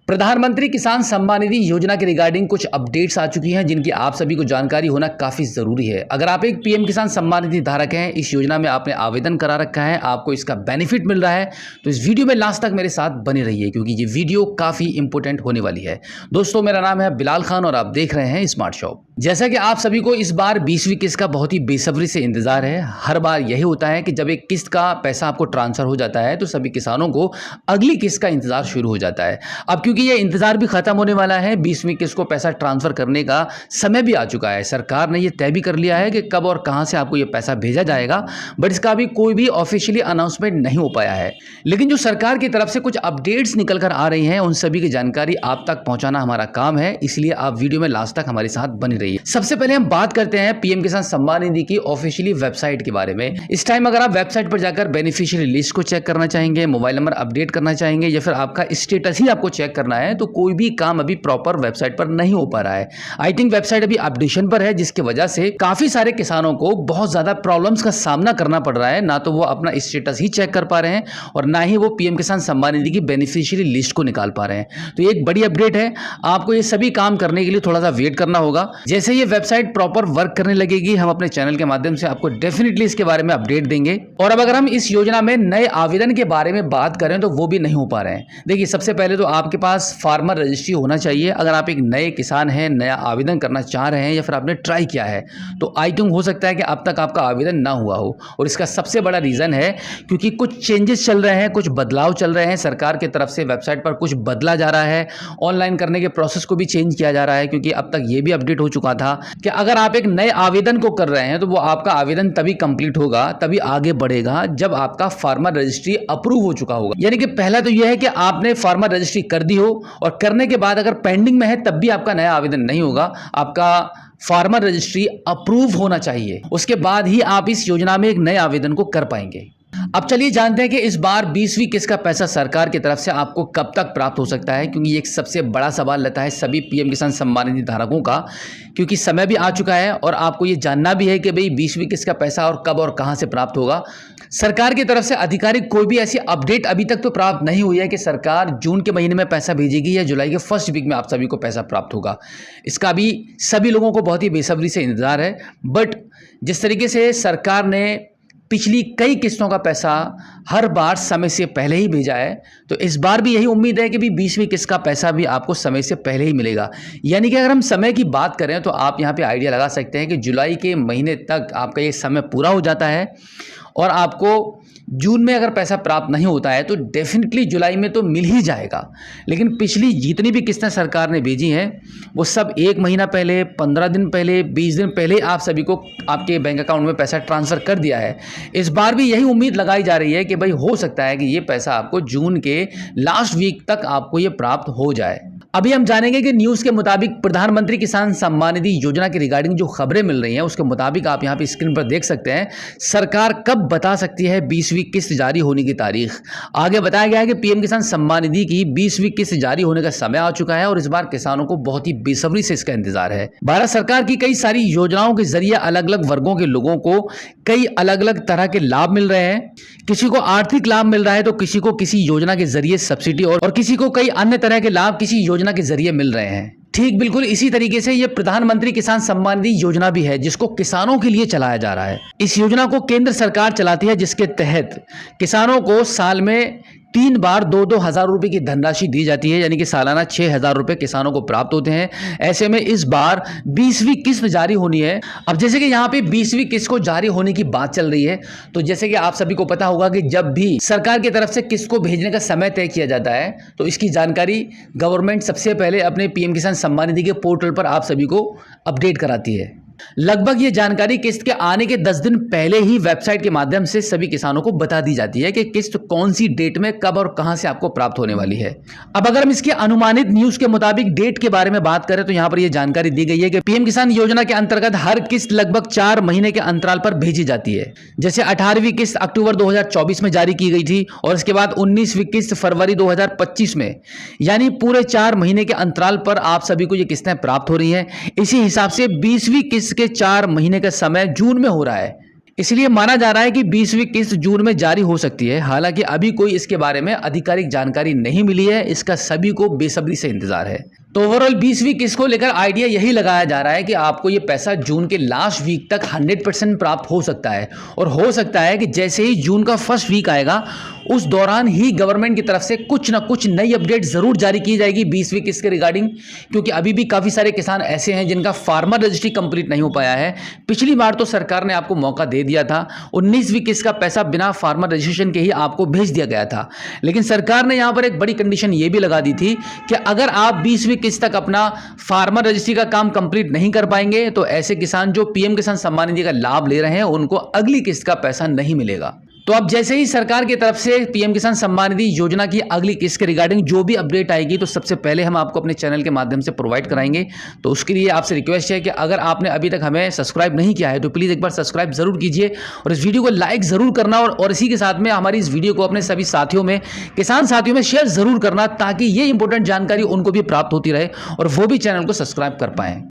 प्रधानमंत्री किसान सम्मान निधि योजना के रिगार्डिंग कुछ अपडेट्स आ चुकी हैं जिनकी आप सभी को जानकारी होना काफ़ी ज़रूरी है। अगर आप एक पीएम किसान सम्मान निधि धारक हैं, इस योजना में आपने आवेदन करा रखा है, आपको इसका बेनिफिट मिल रहा है, तो इस वीडियो में लास्ट तक मेरे साथ बने रहिए क्योंकि ये वीडियो काफ़ी इंपॉर्टेंट होने वाली है। दोस्तों, मेरा नाम है बिलाल खान और आप देख रहे हैं स्मार्ट शॉप। जैसा कि आप सभी को इस बार 20वीं किस्त का बहुत ही बेसब्री से इंतजार है। हर बार यही होता है कि जब एक किस्त का पैसा आपको ट्रांसफर हो जाता है तो सभी किसानों को अगली किस्त का इंतजार शुरू हो जाता है। अब क्योंकि ये इंतजार भी खत्म होने वाला है, 20वीं किस्त को पैसा ट्रांसफर करने का समय भी आ चुका है। सरकार ने ये तय भी कर लिया है कि कब और कहां से आपको ये पैसा भेजा जाएगा, बट इसका अभी कोई भी ऑफिशियली अनाउंसमेंट नहीं हो पाया है। लेकिन जो सरकार की तरफ से कुछ अपडेट्स निकल कर आ रही हैं, उन सभी की जानकारी आप तक पहुंचाना हमारा काम है, इसलिए आप वीडियो में लास्ट तक हमारे साथ बने रहिए। सबसे पहले हम बात करते हैं पीएम किसान सम्मान निधि की ऑफिशियली वेबसाइट के बारे में। इस टाइम अगर आप वेबसाइट पर जाकर बेनिफिशियरी लिस्ट को चेक करना चाहेंगे, मोबाइल नंबर अपडेट करना चाहेंगे या फिर आपका स्टेटस ही आपको चेक करना है, तो कोई भी काम अभी प्रॉपर वेबसाइट पर नहीं हो पा रहा है। आई थिंक वेबसाइट अभी अपडेशन पर है, जिसकी वजह से काफी सारे किसानों को बहुत ज्यादा प्रॉब्लम्स का सामना करना पड़ रहा है। ना तो वो अपना स्टेटस ही चेक कर पा रहे हैं और ना ही वो पीएम किसान सम्मान निधि की बेनिफिशियरी लिस्ट को निकाल पा रहे हैं। तो ये एक बड़ी अपडेट है। आपको ये सभी काम करने के लिए थोड़ा सा वेट करना होगा। जैसे ये वेबसाइट प्रॉपर वर्क करने लगेगी, हम अपने चैनल के माध्यम से आपको डेफिनेटली इसके बारे में अपडेट देंगे। और अब अगर हम इस योजना में नए आवेदन के बारे में बात करें तो वो भी नहीं हो पा रहे हैं। देखिए, सबसे पहले तो आपके पास फार्मर रजिस्ट्री होना चाहिए। अगर आप एक नए किसान हैं, नया आवेदन करना चाह रहे हैं या फिर आपने ट्राई किया है, तो आई थिंक हो सकता है कि अब तक आपका आवेदन ना हुआ हो। और इसका सबसे बड़ा रीजन है क्योंकि कुछ चेंजेस चल रहे हैं, कुछ बदलाव चल रहे हैं। सरकार की तरफ से वेबसाइट पर कुछ बदला जा रहा है, ऑनलाइन करने के प्रोसेस को भी चेंज किया जा रहा है। क्योंकि अब तक ये भी अपडेट हो चुका था कि अगर आप एक नए आवेदन को कर रहे हैं तो वो आपका आवेदन तभी कंप्लीट होगा, तभी आगे बढ़ेगा जब आपका फार्मर रजिस्ट्री अप्रूव हो चुका होगा। यानी कि पहला तो यह है कि आपने फार्मर रजिस्ट्री कर दी हो और करने के बाद अगर पेंडिंग में है तब भी आपका नया आवेदन नहीं होगा। आपका फार्मर रजिस्ट्री अप्रूव होना चाहिए, उसके बाद ही आप इस योजना में एक नए आवेदन को कर पाएंगे। अब चलिए जानते हैं कि इस बार 20वीं किस्त का पैसा सरकार की तरफ से आपको कब तक प्राप्त हो सकता है, क्योंकि ये एक सबसे बड़ा सवाल रहता है सभी पीएम किसान सम्मान निधि धारकों का। क्योंकि समय भी आ चुका है और आपको ये जानना भी है कि भाई 20वीं किस्त का पैसा और कब और कहां से प्राप्त होगा। सरकार की तरफ से आधिकारिक कोई भी ऐसी अपडेट अभी तक तो प्राप्त नहीं हुई है कि सरकार जून के महीने में पैसा भेजेगी या जुलाई के फर्स्ट वीक में आप सभी को पैसा प्राप्त होगा। इसका भी सभी लोगों को बहुत ही बेसब्री से इंतजार है। बट जिस तरीके से सरकार ने पिछली कई किस्तों का पैसा हर बार समय से पहले ही भेजा है, तो इस बार भी यही उम्मीद है कि भी 20वीं किस्त का पैसा भी आपको समय से पहले ही मिलेगा। यानी कि अगर हम समय की बात करें तो आप यहाँ पे आइडिया लगा सकते हैं कि जुलाई के महीने तक आपका ये समय पूरा हो जाता है और आपको जून में अगर पैसा प्राप्त नहीं होता है तो डेफिनेटली जुलाई में तो मिल ही जाएगा। लेकिन पिछली जितनी भी किस्तें सरकार ने भेजी हैं वो सब 1 महीना पहले, 15 दिन पहले, 20 दिन पहले आप सभी को आपके बैंक अकाउंट में पैसा ट्रांसफ़र कर दिया है। इस बार भी यही उम्मीद लगाई जा रही है कि भाई हो सकता है कि ये पैसा आपको जून के लास्ट वीक तक आपको ये प्राप्त हो जाए। अभी हम जानेंगे कि न्यूज़ के मुताबिक प्रधानमंत्री किसान सम्मान निधि योजना के रिगार्डिंग जो खबरें मिल रही हैं उसके मुताबिक आप यहाँ पे स्क्रीन पर देख सकते हैं सरकार कब बता सकती है 20वीं किस्त जारी होने की तारीख। आगे बताया गया है कि पीएम किसान सम्मान निधि की 20वीं किस्त जारी होने का समय आ चुका है और इस बार किसानों को बहुत ही बेसब्री से इसका इंतजार है। भारत सरकार की कई सारी योजनाओं के जरिए अलग अलग वर्गों के लोगों को कई अलग अलग तरह के लाभ मिल रहे हैं। किसी को आर्थिक लाभ मिल रहा है तो किसी को किसी योजना के जरिए सब्सिडी और किसी को कई अन्य तरह के लाभ किसी योजना के जरिए मिल रहे हैं। ठीक बिल्कुल इसी तरीके से ये प्रधानमंत्री किसान सम्मान निधि योजना भी है जिसको किसानों के लिए चलाया जा रहा है। इस योजना को केंद्र सरकार चलाती है, जिसके तहत किसानों को साल में 3 बार 2-2 हज़ार रुपये की धनराशि दी जाती है। यानी कि सालाना 6,000 रुपये किसानों को प्राप्त होते हैं। ऐसे में इस बार 20वीं किस्त जारी होनी है। अब जैसे कि यहाँ पे 20वीं किस्त को जारी होने की बात चल रही है, तो जैसे कि आप सभी को पता होगा कि जब भी सरकार की तरफ से किस्त को भेजने का समय तय किया जाता है तो इसकी जानकारी गवर्नमेंट सबसे पहले अपने पीएम किसान सम्मान निधि के पोर्टल पर आप सभी को अपडेट कराती है। लगभग ये जानकारी किस्त के आने के 10 दिन पहले ही वेबसाइट के माध्यम से सभी किसानों को बता दी जाती है कि किस्त कौन सी डेट में कब और कहां से आपको प्राप्त होने वाली है। अब अगर हम इसके अनुमानित न्यूज के मुताबिक डेट के बारे में बात करें तो यहां पर यह जानकारी दी गई है कि पीएम किसान योजना के अंतर्गत हर किस्त लगभग 4 महीने के अंतराल पर भेजी जाती है। जैसे 18वीं किस्त अक्टूबर 2024 में जारी की गई थी और इसके बाद 19वीं किस्त फरवरी 2025 में, यानी पूरे 4 महीने के अंतराल पर आप सभी को ये किस्तें प्राप्त हो रही हैं। इसी हिसाब से 20वीं किस्त के 4 महीने का समय जून में हो रहा है। इसलिए माना जा रहा है कि 20वीं किस्त जून में जारी हो सकती है। हालांकि अभी कोई इसके बारे में आधिकारिक जानकारी नहीं मिली है, इसका सभी को बेसब्री से इंतजार है। तो ओवरऑल 20वीं किस्त को लेकर आइडिया यही लगाया जा रहा है कि आपको ये पैसा जून के लास्ट वीक तक 100% प्राप्त हो सकता है, और हो सकता है कि जैसे ही जून का फर्स्ट वीक आएगा उस दौरान ही गवर्नमेंट की तरफ से कुछ ना कुछ नई अपडेट जरूर जारी की जाएगी 20वीं किस्त के रिगार्डिंग, क्योंकि अभी भी काफी सारे किसान ऐसे हैं जिनका फार्मर रजिस्ट्री कंप्लीट नहीं हो पाया है। पिछली बार तो सरकार ने आपको मौका दे दिया था, 19वीं किस्त का पैसा बिना फार्मर रजिस्ट्रेशन के ही आपको भेज दिया गया था, लेकिन सरकार ने यहां पर एक बड़ी कंडीशन ये भी लगा दी थी कि अगर आप 20वीं किस्त तक अपना फार्मर रजिस्ट्री का काम कंप्लीट नहीं कर पाएंगे तो ऐसे किसान जो पीएम किसान सम्मान निधि का लाभ ले रहे हैं उनको अगली किस्त का पैसा नहीं मिलेगा। तो अब जैसे ही सरकार की तरफ से पीएम किसान सम्मान निधि योजना की अगली किस्त के रिगार्डिंग जो भी अपडेट आएगी तो सबसे पहले हम आपको अपने चैनल के माध्यम से प्रोवाइड कराएंगे। तो उसके लिए आपसे रिक्वेस्ट है कि अगर आपने अभी तक हमें सब्सक्राइब नहीं किया है तो प्लीज़ एक बार सब्सक्राइब जरूर कीजिए और इस वीडियो को लाइक जरूर करना, और इसी के साथ में हमारी इस वीडियो को अपने सभी साथियों में, किसान साथियों में शेयर जरूर करना, ताकि ये इंपॉर्टेंट जानकारी उनको भी प्राप्त होती रहे और वो भी चैनल को सब्सक्राइब कर पाएं।